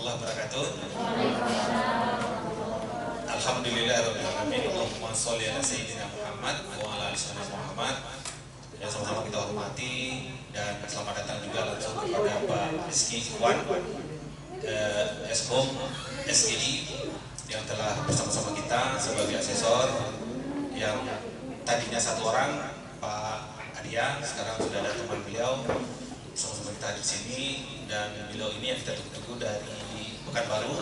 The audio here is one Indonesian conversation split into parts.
warahmatullahi wabarakatuh. Alhamdulillahirabbil alamin. Allahumma sholli ala sayyidina Muhammad wa ala ali sayyidina Muhammad. Yang sama-sama kita hormati dan selamat datang juga langsung kepada Pak Rizky Ikhwan, Eshom SGI yang telah bersama-sama kita sebagai asesor, yang tadinya satu orang, Pak Adia, sekarang sudah ada teman beliau sama-sama kita di sini, dan beliau ini yang kita tunggu-tunggu dari Pekanbaru.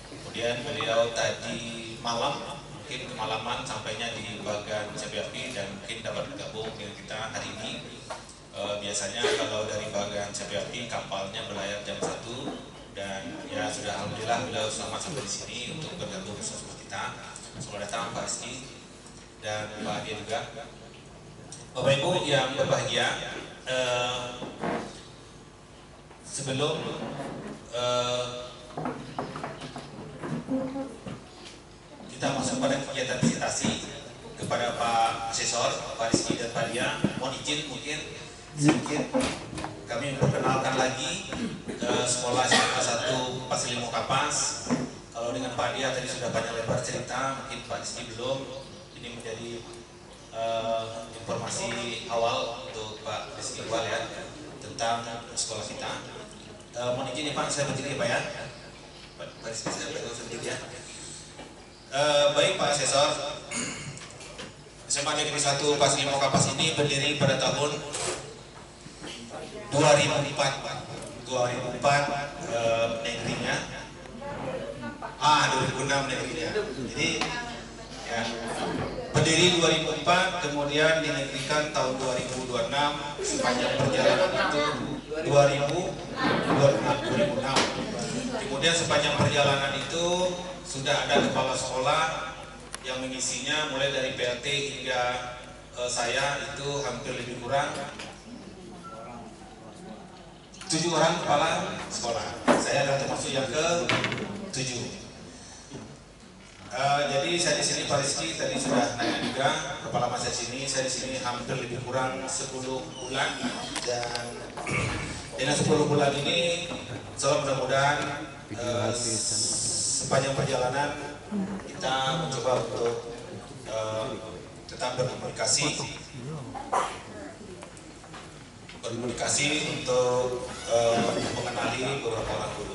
Kemudian beliau tadi malam, mungkin kemalaman sampainya di bagian CPAP dan mungkin dapat bergabung dengan kita hari ini. Biasanya kalau dari bagian CPAP kapalnya berlayar jam 1, dan ya sudah alhamdulillah beliau selamat sampai di sini untuk bergabung bersama kita. Selamat datang Pak Rizky dan Pak Adia juga. Bapak Ibu yang berbahagia, sebelum kita masuk pada kegiatan presentasi kepada Pak Asesor, Pak Rizky dan Pak Adia, mohon izin mungkin sedikit kami memperkenalkan lagi sekolah SMA 1 Pasir Limo Kapas. Kalau dengan Pak Adia tadi sudah banyak lebar cerita, mungkin Pak Rizky belum. Ini menjadi informasi awal untuk Pak Rizky Iqbal ya, tentang sekolah kita. Mohon izin ya Pak, saya berdiri Pak ya. Pak Rizky saya berdiri ya. Baik Pak Asesor, SMA Negeri 1 Pasir Limo Kapas ini berdiri pada tahun 2004 negerinya, 2006 negerinya. Jadi ya, berdiri 2004, kemudian dinegrikan tahun 2026, sepanjang perjalanan itu 2006. Kemudian sepanjang perjalanan itu sudah ada kepala sekolah yang mengisinya mulai dari PLT hingga saya, itu hampir lebih kurang 7 orang kepala sekolah. Saya adalah termasuk yang ke-7. Jadi saya di sini Pak Rizky tadi sudah nanya juga, kepala masa sini saya di sini hampir lebih kurang 10 bulan, dan dengan 10 bulan ini selalu mudah-mudahan sepanjang perjalanan kita mencoba untuk tetap berkomunikasi untuk mengenali beberapa orang guru.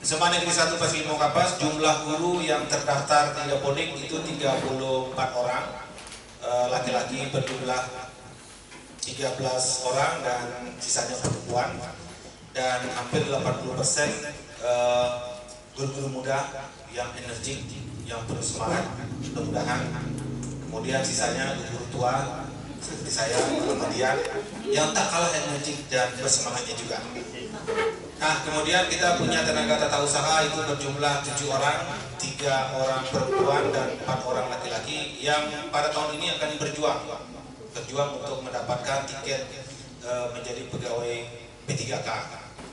SMA Negeri 1 Pasir Limo Kapas, jumlah guru yang terdaftar teleponik itu 34 orang, laki-laki berjumlah 13 orang dan sisanya perempuan, dan hampir 80% guru-guru muda yang energik, yang penuh semangat, mudah-mudahan. Kemudian sisanya guru tua seperti saya, kemudian yang tak kalah energik dan bersemangatnya juga. Nah, kemudian kita punya tenaga tata usaha itu berjumlah 7 orang, 3 orang perempuan dan 4 orang laki-laki, yang pada tahun ini akan berjuang untuk mendapatkan tiket menjadi pegawai P3K.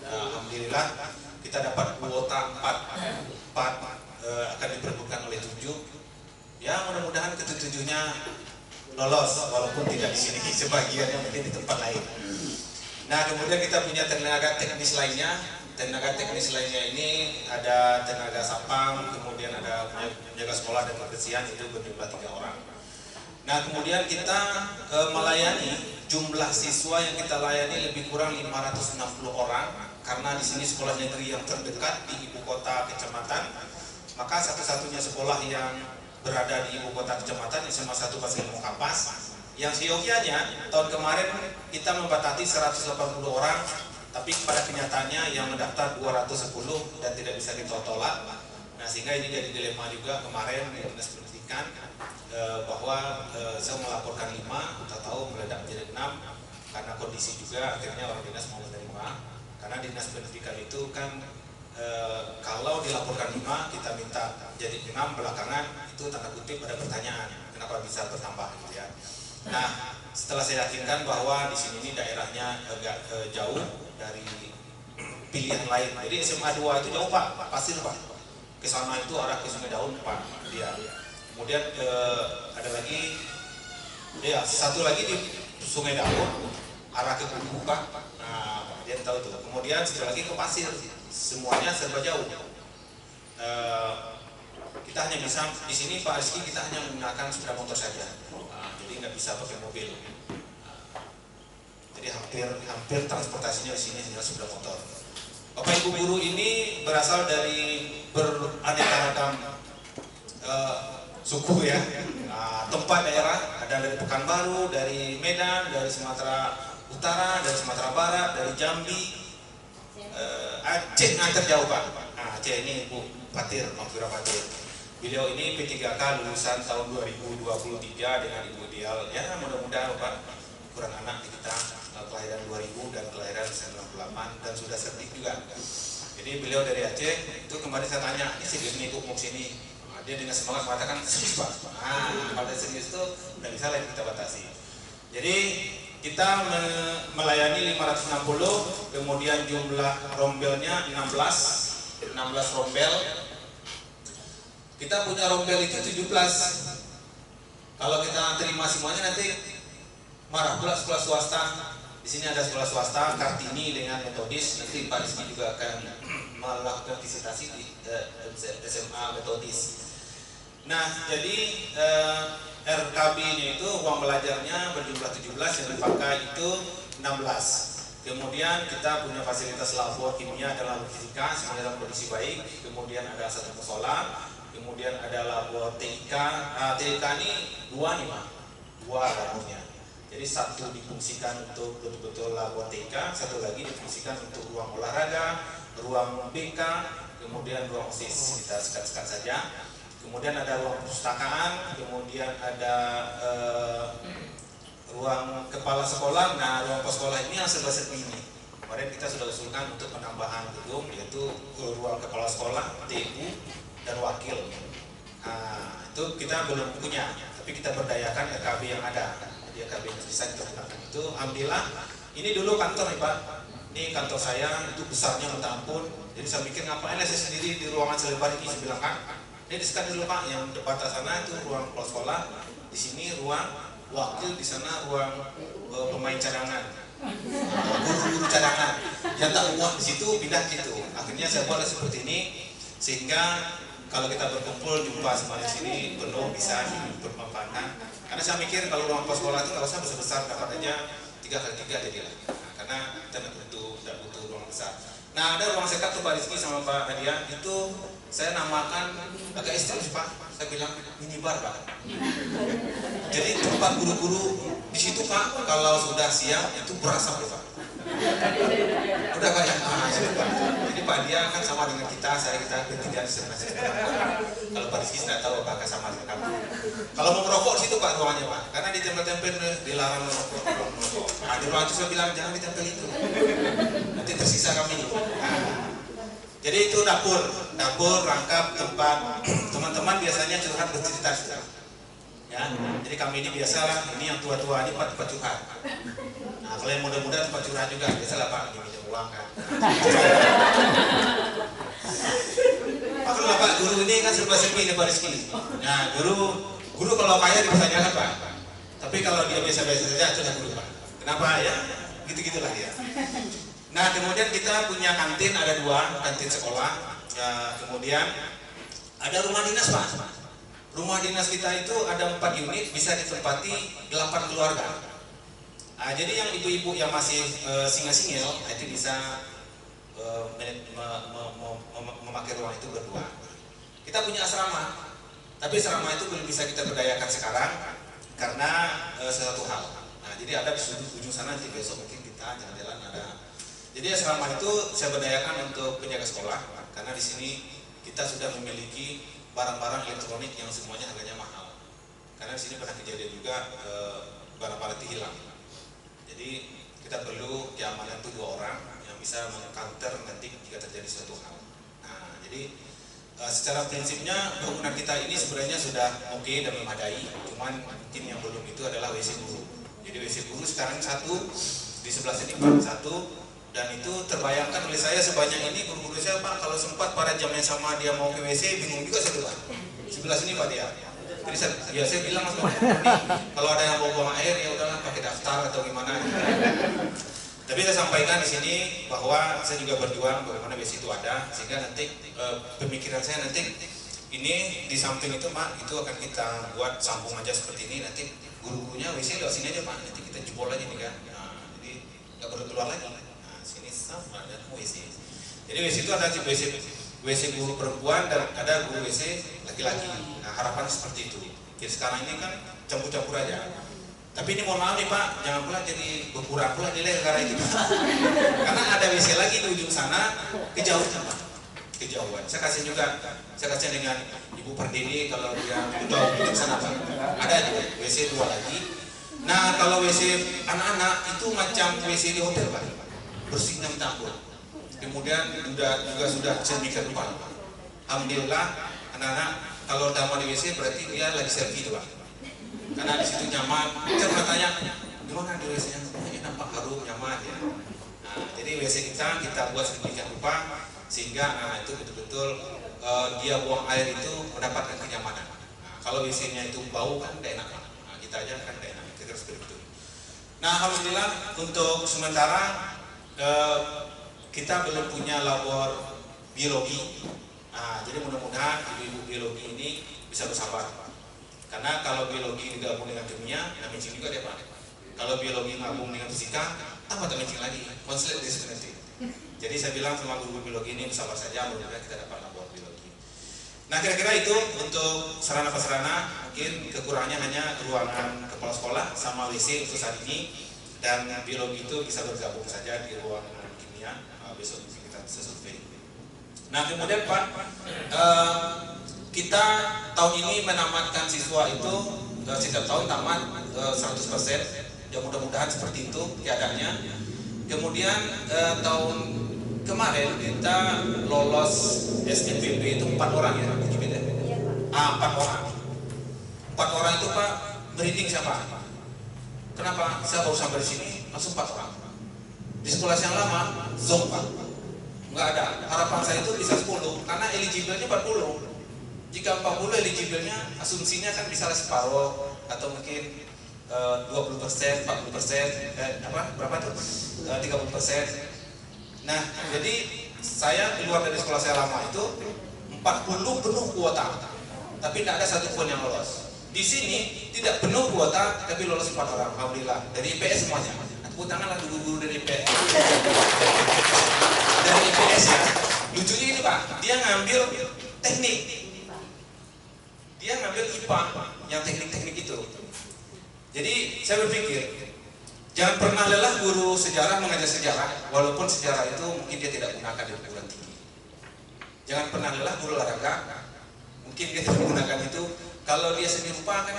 Alhamdulillah kita dapat kuota 4 akan diperebutkan oleh 7. Ya, mudah-mudahan ke-7-nya lolos, walaupun tidak di sini, sebagiannya mungkin di tempat lain. Nah, kemudian kita punya tenaga teknis lainnya. Tenaga teknis lainnya ini ada tenaga sapam, kemudian ada penjaga sekolah dan kebersihan, itu berjumlah 3 orang. Nah, kemudian kita melayani, jumlah siswa yang kita layani lebih kurang 560 orang, karena di sini sekolah negeri yang terdekat di ibu kota kecamatan. Maka satu-satunya sekolah yang berada di ibu kota kecamatan SMA 1 Pasir Limo Kapas, yang seyogianya tahun kemarin kita membatasi 180 orang, tapi pada kenyataannya yang mendaftar 210 dan tidak bisa kita tolak. Nah, sehingga ini jadi dilema juga kemarin di Dinas Pendidikan, bahwa saya melaporkan 5, tak tahu meledak menjadi 6 karena kondisi juga akhirnya orang dinas mau menerima, karena Dinas Pendidikan itu kan kalau dilaporkan 5 kita minta jadi 6, belakangan itu tanda kutip ada pertanyaan kenapa bisa bertambah gitu ya. Nah, setelah saya yakinkan bahwa di sini ini daerahnya agak jauh dari pilihan lain, jadi SMA 2 itu jauh Pak, Pasir Pak, ke sana itu arah ke Sungai Daun Pak dia. Kemudian ada lagi ya, satu lagi di Sungai Daun arah ke Kubu Pak. Nah, dia tahu itu. Kemudian satu lagi ke Pasir semuanya serba jauh. Kita hanya bisa di sini Pak Rizky, kita hanya menggunakan sepeda motor saja, jadi nggak bisa pakai mobil. Jadi hampir transportasinya di sini hanya sepeda motor. Bapak Ibu guru ini berasal dari beraneka ragam suku ya, tempat daerah, ada dari Pekanbaru, dari Medan, dari Sumatera Utara, dari Sumatera Barat, dari Jambi, Aceh nggak terjauh Pak. Nah, Aceh ini Bu Patir, Mafira Patir. Beliau ini P3K lulusan tahun 2023 dengan Ibu Ideal. Ya mudah-mudahan Pak ukuran anak kita kelahiran 2000 dan kelahiran 98 dan sudah sertif juga. Jadi beliau dari Aceh. Itu kemarin saya tanya, ini serius nih Bu mau sini? Dia dengan semangat mengatakan serius Pak. Kalau serius itu udah bisa lah kita batasi. Jadi kita melayani 560, kemudian jumlah rombelnya 16 rombel. Kita punya rombel itu 17. Kalau kita terima semuanya nanti marah pula sekolah swasta. Di sini ada sekolah swasta Kartini dengan metodis. Nanti Pak Rizky juga akan melakukan visitasi di SMA metodis. Nah, jadi RKB-nya itu ruang belajarnya berjumlah 17, yang dipakai itu 16. Kemudian kita punya fasilitas labor kimia dan labor fisika semuanya dalam kondisi baik. Kemudian ada satu musola, kemudian ada labor TIK. TIK ini dua nih Pak, dua labornya. Jadi satu difungsikan untuk betul-betul labor TIK, satu lagi difungsikan untuk ruang olahraga, ruang BK, kemudian ruang OSIS. Kita sekat-sekat saja. Kemudian ada ruang perpustakaan, kemudian ada ruang kepala sekolah. Nah, ruang sekolah ini yang serba-serbi ini. Kemarin kita sudah usulkan untuk penambahan gedung, yaitu ruang kepala sekolah, TU, dan wakil. Nah, itu kita belum punya, tapi kita berdayakan RKB yang ada. Jadi RKB yang bisa kita gunakan itu. Alhamdulillah, ini dulu kantor nih Pak. Ini kantor saya, itu besarnya minta ampun. Jadi saya mikir ngapain saya sendiri di ruangan selebar ini, saya bilang kan. Ini disekat dulu Pak, yang depan sana itu ruang kepala sekolah, di sini ruang wakil, di sana ruang pemain cadangan, guru-guru cadangan. Yang tak muat di situ pindah gitu. Akhirnya saya buat seperti ini sehingga kalau kita berkumpul jumpa semua di sini penuh bisa bermanfaat. Karena saya mikir kalau ruang kepala sekolah itu nggak usah besar-besar, dapat aja 3x3 jadilah. Karena kita tidak butuh ruang besar. Nah, ada ruang sekat tuh Pak Rizky sama Pak Nadia, itu saya namakan agak ekstrim sih Pak. Saya bilang minibar Pak. Jadi tempat guru-guru di situ Pak, kalau sudah siang itu berasap loh Pak. Udah Pak ya. Jadi Pak dia kan sama dengan kita bertiga sebenarnya. Kalau Pak Rizky tidak tahu apakah sama dengan kamu. Kalau mau merokok di situ Pak ruangannya Pak, karena di tempel-tempel dilarang merokok. Nah, di ruang itu saya bilang jangan ditempel itu. Nanti tersisa kami. Nah, jadi itu dapur rangkap tempat teman-teman biasanya curhat bercerita sudah. Ya, jadi kami ini biasalah, ini yang tua-tua ini tempat curhat. Nah, kalau yang muda-muda tempat curhat juga biasalah Pak, lagi minjem uang kan. Makanya Pak guru ini kan serba-serbi nih Pak Rizky. Nah, guru kalau kaya dipertanyakan Pak. Tapi kalau dia biasa-biasa saja sudah guru Pak. Kenapa ya? Gitu-gitulah ya. Nah, kemudian kita punya kantin, ada 2 kantin sekolah. Ya, kemudian ada rumah dinas Pak. Rumah dinas kita itu ada 4 unit, bisa ditempati 8 keluarga. Nah, jadi yang ibu-ibu yang masih single-single itu bisa memakai ruang itu berdua. Kita punya asrama, tapi asrama itu belum bisa kita berdayakan sekarang karena sesuatu hal. Nah, jadi ada di ujung sana, nanti besok mungkin kita jalan-jalan ada. Jadi asrama itu saya berdayakan untuk penjaga sekolah, karena di sini kita sudah memiliki barang-barang elektronik yang semuanya harganya mahal. Karena di sini pernah kejadian juga barang-barang itu hilang. Jadi kita perlu keamanan itu 2 orang yang bisa meng-counter nanti jika terjadi suatu hal. Nah, jadi secara prinsipnya bangunan kita ini sebenarnya sudah oke dan memadai. Cuman mungkin yang belum itu adalah WC guru. Jadi WC guru sekarang 1, di sebelah sini Pak 1. Dan itu terbayangkan oleh saya sebanyak ini guru-guru saya Pak, kalau sempat pada jam yang sama dia mau ke WC bingung juga saya Pak. Sebelah sini Pak dia. Jadi saya bilang mas Pak, kalau ada yang mau buang air ya udahlah pakai daftar atau gimana. Tapi saya sampaikan di sini bahwa saya juga berjuang bagaimana WC itu ada, sehingga nanti pemikiran saya nanti ini di samping itu Pak, itu akan kita buat sambung aja seperti ini, nanti guru-gurunya WC lewat sini aja Pak, nanti kita jebol aja nih kan, nah, jadi nggak perlu keluar lagi. Nah sini sama ada WC. Jadi WC itu ada WC guru perempuan dan ada guru WC laki-laki. Nah harapannya seperti itu. Jadi sekarang ini kan campur-campur aja. Tapi ini mohon maaf nih Pak, jangan pula jadi berkurang pula nilai negara itu Pak. Karena ada WC lagi di ujung sana, kejauhan Pak, kejauhan. Saya kasih dengan Ibu Pardini kalau dia di ujung sana Pak. Ada juga WC 2 lagi. Nah kalau WC anak-anak itu macam WC di hotel Pak, bersihnya minta ampun. Kemudian juga sudah sedemikian rupa. Alhamdulillah anak-anak kalau udah mau di WC berarti dia lagi selfie itu Pak. Karena di situ nyaman. Saya pernah tanya, gimana di WC-nya? Ini nampak harum, nyaman ya. Nah, jadi WC kita buat sedemikian rupa sehingga itu betul-betul dia buang air itu mendapatkan kenyamanan. Nah, kalau WC-nya itu bau kan tidak enak. Nah, kita aja kan tidak enak. Kita harus seperti itu. Nah, alhamdulillah untuk sementara kita belum punya labor biologi. Nah, jadi mudah-mudahan ibu-ibu biologi ini bisa bersabar. Karena kalau biologi digabung dengan kimia, ya matching juga dia Pak. Kalau biologi gabung dengan fisika, tambah matching lagi, konslet di nanti. Jadi saya bilang sama guru biologi ini bersabar saja, mudah-mudahan kita dapat labor biologi. Nah kira-kira itu untuk sarana-prasarana, mungkin kekurangannya hanya ruangan kepala sekolah sama WC untuk saat ini, dan biologi itu bisa bergabung saja di ruangan kimia. Besok kita bisa survei. Nah kemudian Pak, kita tahun ini menamatkan siswa itu setiap tahun tamat 100%. Ya mudah-mudahan seperti itu keadaannya. Kemudian tahun kemarin kita lolos SNPB itu 4 orang ya, iya, Pak. 4 orang. 4 orang itu Pak merinding siapa? Kenapa? Saya baru sampai di sini langsung 4 orang. Di sekolah yang lama zonk Pak, nggak ada. Harapan saya itu bisa 10 karena eligible-nya 40. Jika 40 eligible-nya, asumsinya kan bisa separuh atau mungkin 20%, 40%, berapa tuh? 30%. Nah, jadi saya keluar dari sekolah saya lama itu 40 penuh kuota, tapi tidak ada satupun yang lolos. Di sini tidak penuh kuota, tapi lolos 4 orang, alhamdulillah. Dari IPS semuanya. Tepuk tangan lah guru-guru dari IPS. Dari IPS ya. Lucunya ini Pak, dia ngambil teknik. Dia ngambil IPA yang teknik-teknik itu. Jadi saya berpikir jangan pernah lelah guru sejarah mengajar sejarah, walaupun sejarah itu mungkin dia tidak gunakan di perguruan tinggi. Jangan pernah lelah guru olahraga, mungkin dia tidak menggunakan itu. Kalau dia seni rupa kan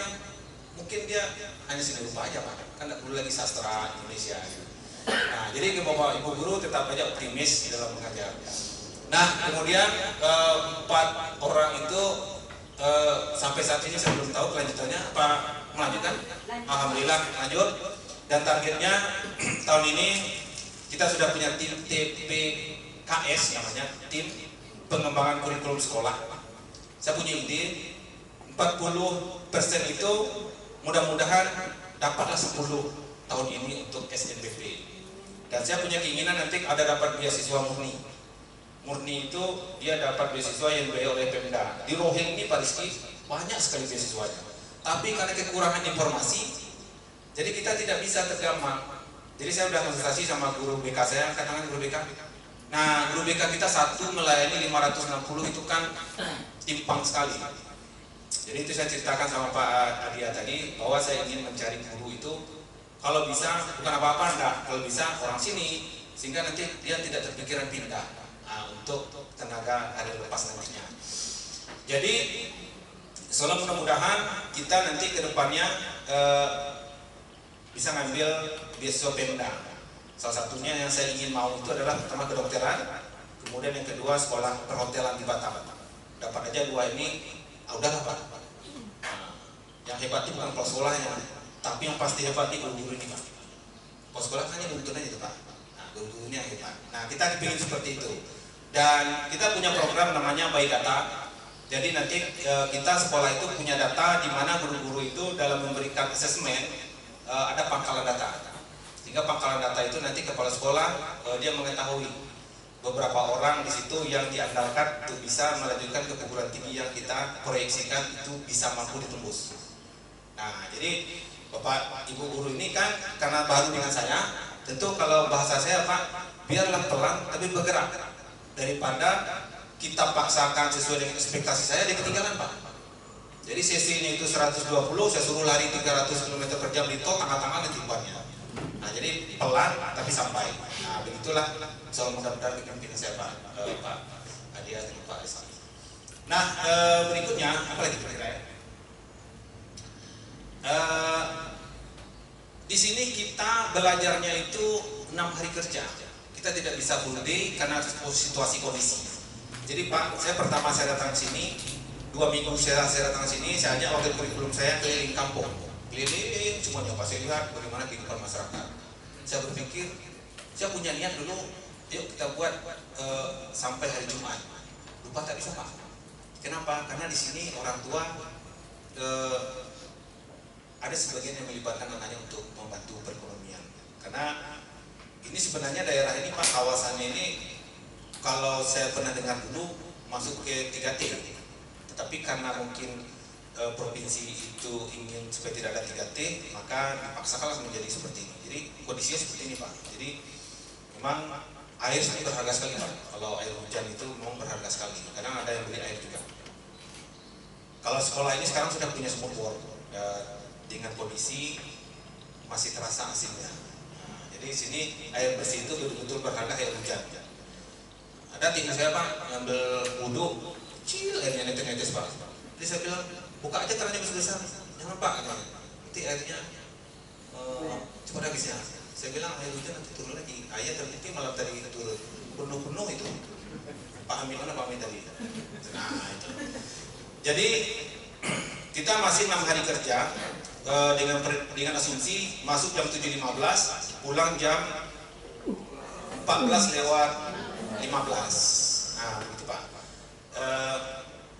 mungkin dia hanya seni rupa aja Pak, kan tidak perlu lagi sastra Indonesia. Nah jadi Bapak Ibu guru tetap aja optimis dalam mengajar. Nah kemudian 4 orang itu sampai saat ini saya belum tahu kelanjutannya apa melanjutkan. Alhamdulillah lanjut, dan targetnya tahun ini kita sudah punya tim TPKS namanya, tim pengembangan kurikulum sekolah. Saya punya ide 40% itu mudah-mudahan dapatlah 10 tahun ini untuk SNBP. Dan saya punya keinginan nanti ada dapat beasiswa murni. Murni itu dia dapat beasiswa yang dibayar oleh Pemda. Di Rohing ini Pak Rizky banyak sekali beasiswanya. Tapi karena kekurangan informasi, jadi kita tidak bisa tergampang. Jadi saya sudah konsultasi sama guru BK saya, katakan guru BK. Nah guru BK kita satu melayani 560 itu kan timpang sekali. Jadi itu saya ceritakan sama Pak Adia tadi bahwa saya ingin mencari guru itu kalau bisa bukan apa-apa enggak, kalau bisa orang sini sehingga nanti dia tidak terpikiran pindah. Untuk tenaga hari lepas nantinya. Jadi semoga mudah-mudahan kita nanti ke depannya bisa ngambil beasiswa Pemda. Salah satunya yang saya ingin mau itu adalah pertama kedokteran, kemudian yang kedua sekolah perhotelan di Batam. Dapat aja 2 ini, udahlah Pak. Yang hebat itu bukan kepala sekolahnya, tapi yang pasti hebat itu guru ini Pak. Kepala sekolah hanya begitu aja Pak. Nah, guru-gurunya hebat. Nah kita dipilih seperti itu. Dan kita punya program namanya By Data. Jadi nanti kita sekolah itu punya data di mana guru-guru itu dalam memberikan asesmen ada pangkalan data. Sehingga pangkalan data itu nanti kepala sekolah dia mengetahui beberapa orang di situ yang diandalkan untuk bisa melanjutkan ke perguruan tinggi yang kita proyeksikan itu bisa mampu ditembus. Nah, jadi Bapak Ibu guru ini kan karena baru dengan saya, tentu kalau bahasa saya Pak, biarlah pelan tapi bergerak, daripada kita paksakan sesuai dengan ekspektasi saya dia ketinggalan Pak. Jadi sesinya itu 120, saya suruh lari 300 km per jam di tol, tengah-tengah ketimpannya. Nah, jadi pelan tapi sampai. Nah, begitulah soal mudah-mudahan kepemimpinan saya Pak Adia dan Pak Rizky. Nah, berikutnya apa lagi kira-kira ya? Di sini kita belajarnya itu 6 hari kerja. Kita tidak bisa full day karena situasi kondisi. Jadi Pak, saya pertama saya datang sini, 2 minggu saya datang sini, saya ajak wakil kurikulum saya keliling kampung, keliling semuanya Pak, saya lihat bagaimana kehidupan masyarakat. Saya berpikir, saya punya niat dulu, yuk kita buat sampai hari Jumat. Lupa tak bisa Pak. Kenapa? Karena di sini orang tua ada sebagian yang melibatkan anaknya untuk membantu perekonomian. Karena ini sebenarnya daerah ini Pak, kawasannya ini kalau saya pernah dengar dulu masuk ke 3T, tetapi karena mungkin provinsi itu ingin supaya tidak ada 3T, maka dipaksakanlah menjadi seperti ini. Jadi kondisinya seperti ini Pak. Jadi memang air ini berharga sekali Pak. Kalau air hujan itu memang berharga sekali. Kadang ada yang beli air juga. Kalau sekolah ini sekarang sudah punya sumur bor. Dengan kondisi masih terasa asinnya. Nah, jadi sini air bersih itu betul-betul berharga air hujan. Ada tim saya Pak ngambil wudhu, kecil airnya netes-netes Pak. Jadi saya bilang buka aja kerannya besar-besar. Jangan Pak, nanti airnya cepat habisnya. Saya bilang air hujan nanti turun lagi. Air ternyata malam tadi turun penuh-penuh itu. Pak Amin mana Pak Amin tadi? Nah itu. Jadi kita masih 6 hari kerja. Dengan asumsi masuk jam 7.15, pulang jam 14 lewat 15. Nah, begitu Pak.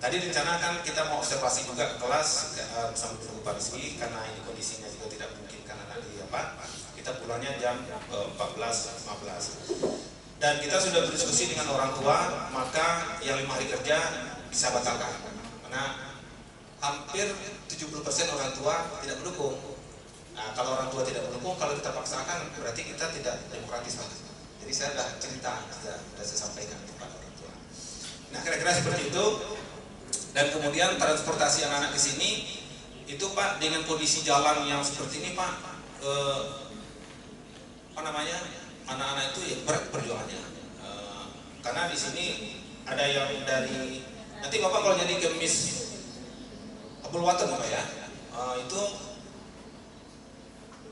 Tadi rencana kan kita mau observasi juga ke kelas bersama Ibu Pak Rizky, karena ini kondisinya juga tidak mungkin karena nanti apa. Kita pulangnya jam 14.15. Dan kita sudah berdiskusi dengan orang tua, maka yang 5 hari kerja bisa batalkan. Karena hampir 70% orang tua tidak mendukung. Nah, kalau orang tua tidak mendukung, kalau kita paksakan berarti kita tidak demokratis Pak. Jadi saya sudah cerita, sudah saya sampaikan kepada orang tua. Nah, kira-kira seperti itu. Dan kemudian transportasi anak-anak ke sini itu Pak, dengan kondisi jalan yang seperti ini Pak, anak-anak itu ya berat perjuangannya. Karena di sini ada yang dari nanti Bapak kalau jadi kemis Abulwatan Pak ya, itu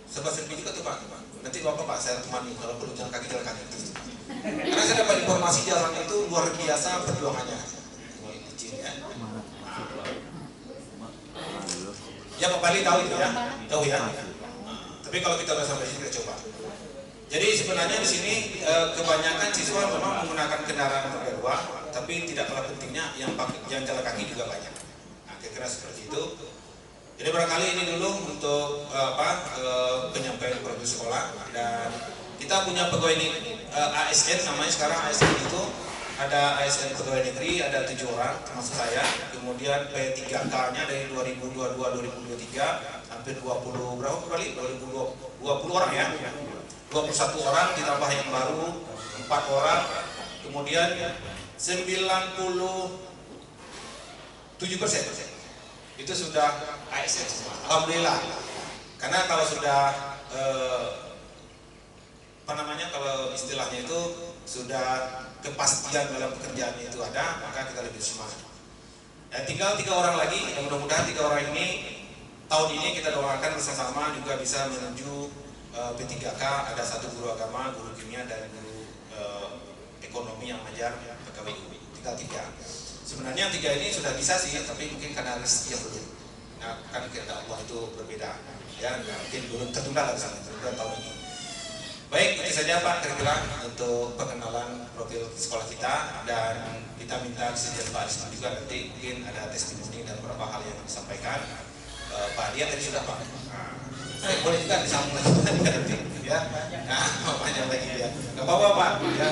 serba-serbi juga tuh Pak. Nanti Bapak saya temani kalau perlu jalan kaki itu. Karena saya dapat informasi jalan itu luar biasa perjuangannya. Ya. Ya Pak Bali tahu itu ya, tahu ya. Tapi kalau kita udah sampai sini kita coba. Jadi sebenarnya di sini kebanyakan siswa memang menggunakan kendaraan roda 2, tapi tidak kalah pentingnya yang jalan kaki juga banyak. Kira-kira seperti itu. Jadi barangkali ini dulu untuk penyampaian program sekolah. Dan kita punya pegawai ASN, namanya sekarang ASN itu ada ASN pegawai negeri, ada 7 orang termasuk saya. Kemudian P3K-nya dari 2022-2023 hampir 20 berapa kali? 20 orang ya. 21 orang ditambah yang baru 4 orang. Kemudian 97% itu sudah ASN semua. Alhamdulillah. Karena kalau sudah kalau istilahnya itu sudah kepastian dalam pekerjaannya itu ada, maka kita lebih semangat. Dan tinggal 3 orang lagi, yang mudah-mudahan 3 orang ini tahun ini kita doakan bersama-sama juga bisa menuju P3K. Ada 1 guru agama, guru kimia, dan guru ekonomi yang mengajar pegawai UI. Tinggal 3. Sebenarnya 3 ini sudah bisa sih, tapi mungkin karena rezeki yang belum. Nah, kan kehendak Allah itu berbeda, ya. Mungkin belum tertunda tahun ini. Baik, itu saja Pak kira-kira untuk perkenalan profil sekolah kita, dan kita minta kesediaan Pak Rizky juga nanti mungkin ada testimoni dan beberapa hal yang disampaikan. Pak Dia tadi sudah Pak. Boleh juga disambung lagi nanti. ya. Nah, banyak lagi ya. Gak apa-apa Pak, ya.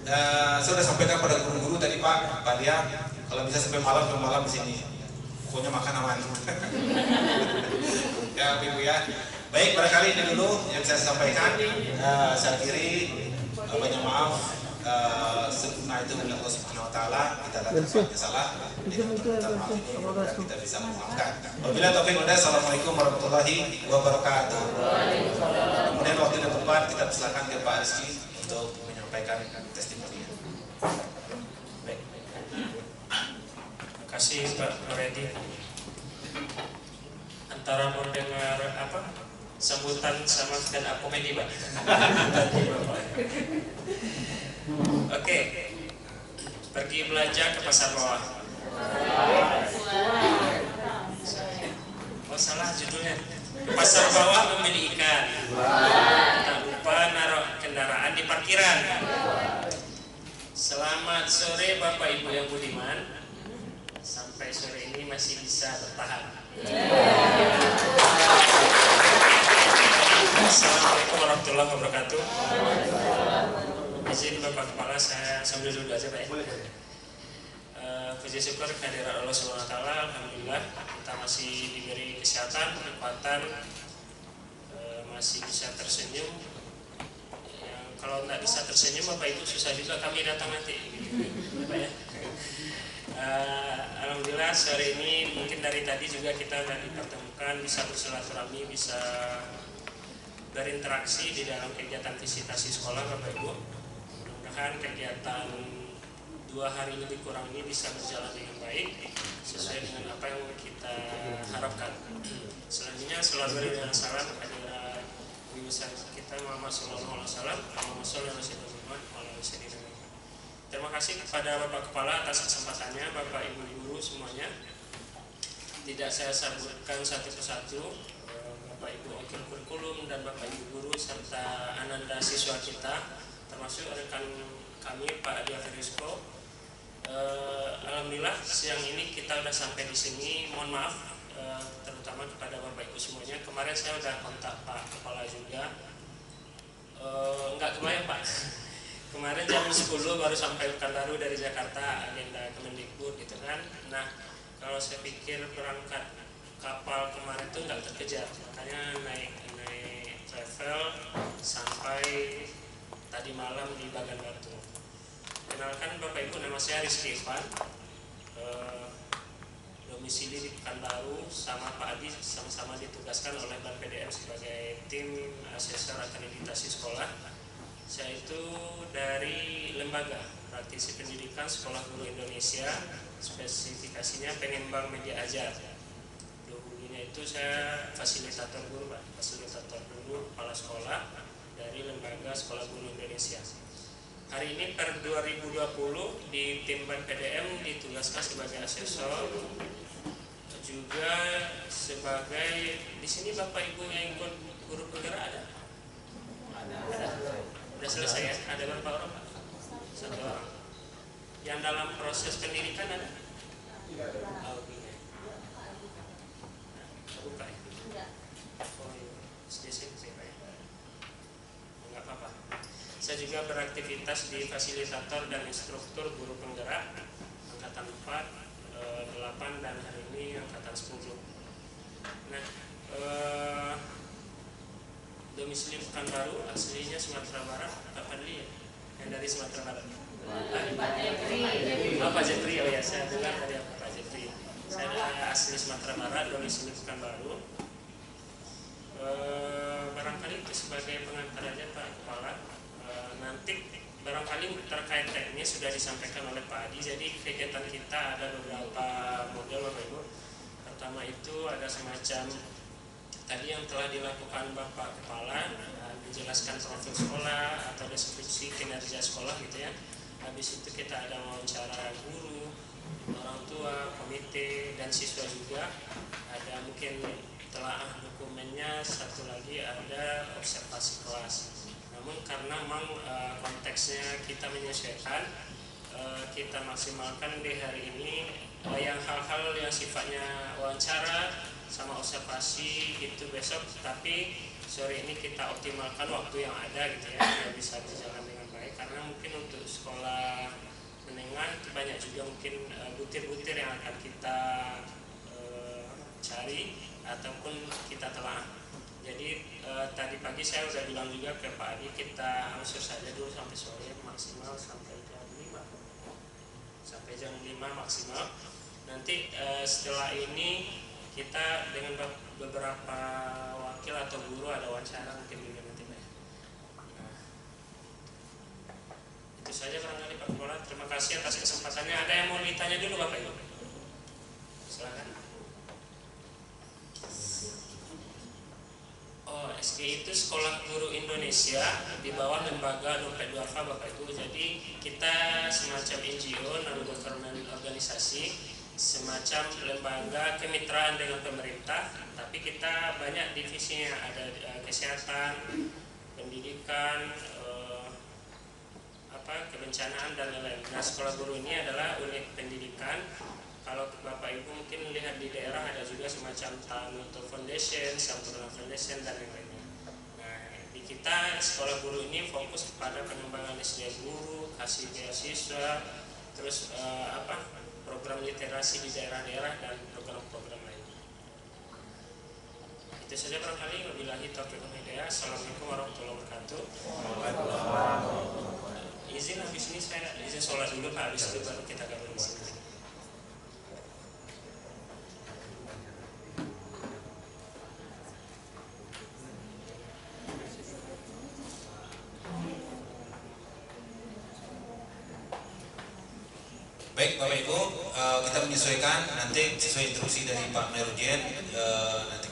Saya sudah sampaikan pada guru-guru tadi Pak Lia, kalau bisa sampai malam di sini. Pokoknya makan aman. Ya Ibu ya. Baik, barangkali ini dulu yang saya sampaikan. Saya akhiri, banyak maaf. Sempurna itu dari Allah Subhanahu Wa Taala. Kita lakukan salah. Kita bisa memaafkan. Wabillahi taufiq wal hidayah. Assalamualaikum warahmatullahi wabarakatuh. Kemudian waktu dan tempat kita persilakan ke Pak Rizky untuk menyampaikan testimoni. Baik. Terima kasih Pak Nuredi. Antara mendengar sambutan sama stand up komedi Pak. Oke. Pergi belanja ke pasar bawah. Oh salah judulnya. Pasar bawah membeli ikan. Tak lupa naruh kendaraan di parkiran. Selamat sore Bapak Ibu yang budiman. Sampai sore ini masih bisa bertahan. Assalamualaikum warahmatullahi wabarakatuh. Izin Bapak Kepala, saya sambil dulu aja Pak ya. Puji syukur kehadirat Allah SWT. Alhamdulillah kita masih diberi kesehatan, kekuatan, masih bisa tersenyum. Kalau nggak bisa tersenyum Bapak Ibu susah juga kami datang nanti Bapak ya. Alhamdulillah sore ini mungkin dari tadi juga kita sudah dipertemukan, bisa bersilaturahmi, bisa berinteraksi di dalam kegiatan visitasi sekolah Bapak Ibu. Mudah-mudahan kegiatan 2 hari lebih kurang ini bisa berjalan dengan baik sesuai dengan apa yang kita harapkan. Selanjutnya selalu dengan salam kepada Ibu kita Muhammad Sallallahu Alaihi Wasallam. Terima kasih kepada Bapak Kepala atas kesempatannya, Bapak Ibu guru semuanya. Tidak saya sebutkan satu persatu, Bapak Ibu wakil kurikulum dan Bapak Ibu guru serta ananda siswa kita, termasuk rekan kami Pak Adi Afirisko. Alhamdulillah siang ini kita sudah sampai di sini. Mohon maaf terutama kepada Bapak Ibu semuanya. Kemarin saya sudah kontak Pak Kepala juga. Enggak kebayang Pak. Kemarin jam 10 baru sampai Pekanbaru dari Jakarta, agenda Kemendikbud gitu kan. Nah, kalau saya pikir berangkat kapal kemarin itu nggak terkejar, makanya naik travel sampai tadi malam di Bagan Batu. Kenalkan Bapak Ibu, nama saya Rizky Irfan, domisili di Pekanbaru, sama Pak Adi sama-sama ditugaskan oleh Ban PDM sebagai tim asesor akreditasi sekolah. Saya itu dari lembaga praktisi pendidikan Sekolah Guru Indonesia, spesifikasinya pengembang media ajar. Dulunya itu saya fasilitator guru Pak, fasilitator guru kepala sekolah dari lembaga Sekolah Guru Indonesia. Hari ini per 2020 di tim Ban PDM ditugaskan sebagai asesor, juga sebagai di sini Bapak Ibu yang ikut guru penggerak ada? Ada. Sudah selesai ya? Ada berapa orang Pak? 1 orang. Yang dalam proses pendidikan ada? Oh, iya. Buka ya? Oh iya, SDC Pak ya? Enggak apa-apa. Saya juga beraktivitas di fasilitator dan instruktur guru penggerak Angkatan 4, 8 dan hari ini Angkatan 10. Nah, domisili Pekanbaru, aslinya Sumatera Barat. Pak Fadli ya? Yang dari Sumatera Barat. Pak Jepri, oh ya, saya dengar dari Pak Jepri. Saya asli Sumatera Barat, domisili Pekanbaru. Barangkali itu sebagai pengantar aja Pak Kepala. Nanti barangkali terkait teknis sudah disampaikan oleh Pak Adi. Jadi kegiatan kita ada beberapa model Bapak Ibu. Pertama itu ada semacam tadi yang telah dilakukan Bapak Kepala, menjelaskan profil sekolah atau deskripsi kinerja sekolah gitu ya. Habis itu kita ada wawancara guru, orang tua, komite, dan siswa juga. Ada mungkin telaah dokumennya, satu lagi ada observasi kelas. Namun karena memang konteksnya kita menyesuaikan, kita maksimalkan di hari ini yang hal-hal yang sifatnya wawancara sama observasi itu besok, tapi sore ini kita optimalkan waktu yang ada gitu ya, biar bisa berjalan dengan baik. Karena mungkin untuk sekolah menengah itu banyak juga mungkin butir-butir yang akan kita cari ataupun kita telah. Jadi tadi pagi saya sudah bilang juga ke Pak Adi, kita angsur saja dulu sampai sore, maksimal sampai jam 5 maksimal. Nanti setelah ini kita dengan beberapa wakil atau guru ada wawancara mungkin juga nanti. Itu saja barangkali Pak Kepala. Terima kasih atas kesempatannya. Ada yang mau ditanya dulu Bapak Ibu? Silakan. Oh, SGI itu Sekolah Guru Indonesia, di bawah lembaga Dompet Duafa Bapak Ibu. Jadi kita semacam NGO, non-government organisasi, semacam lembaga kemitraan dengan pemerintah, tapi kita banyak divisinya, ada kesehatan, pendidikan, kebencanaan dan lain-lain. Nah, sekolah guru ini adalah unit pendidikan. Kalau Bapak Ibu mungkin lihat di daerah ada juga semacam Tanuto Foundation, Sampurna Foundation dan lain-lainnya. Nah, di kita sekolah guru ini fokus kepada pengembangan SDM guru, kasih beasiswa, terus program literasi di daerah-daerah dan program-program lainnya. Itu saja barangkali. Wabillahi taufiq wal hidayah. Assalamualaikum warahmatullahi wabarakatuh. Izin habis ini saya izin sholat dulu Pak, habis itu baru kita gabung di sini. Baik Bapak Ibu, kita menyesuaikan nanti sesuai instruksi dari Pak Merujen nanti.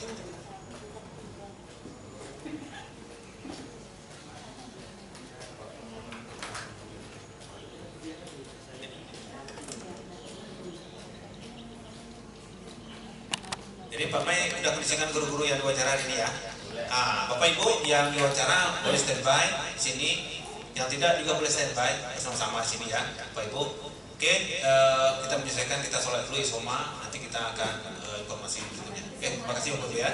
Jadi Pak Mai sudah kondisikan guru-guru yang diwawancara ini ya. Bapak Ibu yang diwawancara boleh standby di sini, yang tidak juga boleh standby bersama-sama di sini ya, Bapak Ibu. Oke, kita menyesuaikan, kita sholat dulu isoma, nanti kita akan informasi berikutnya. Oke, terima kasih Bapak Ibu ya.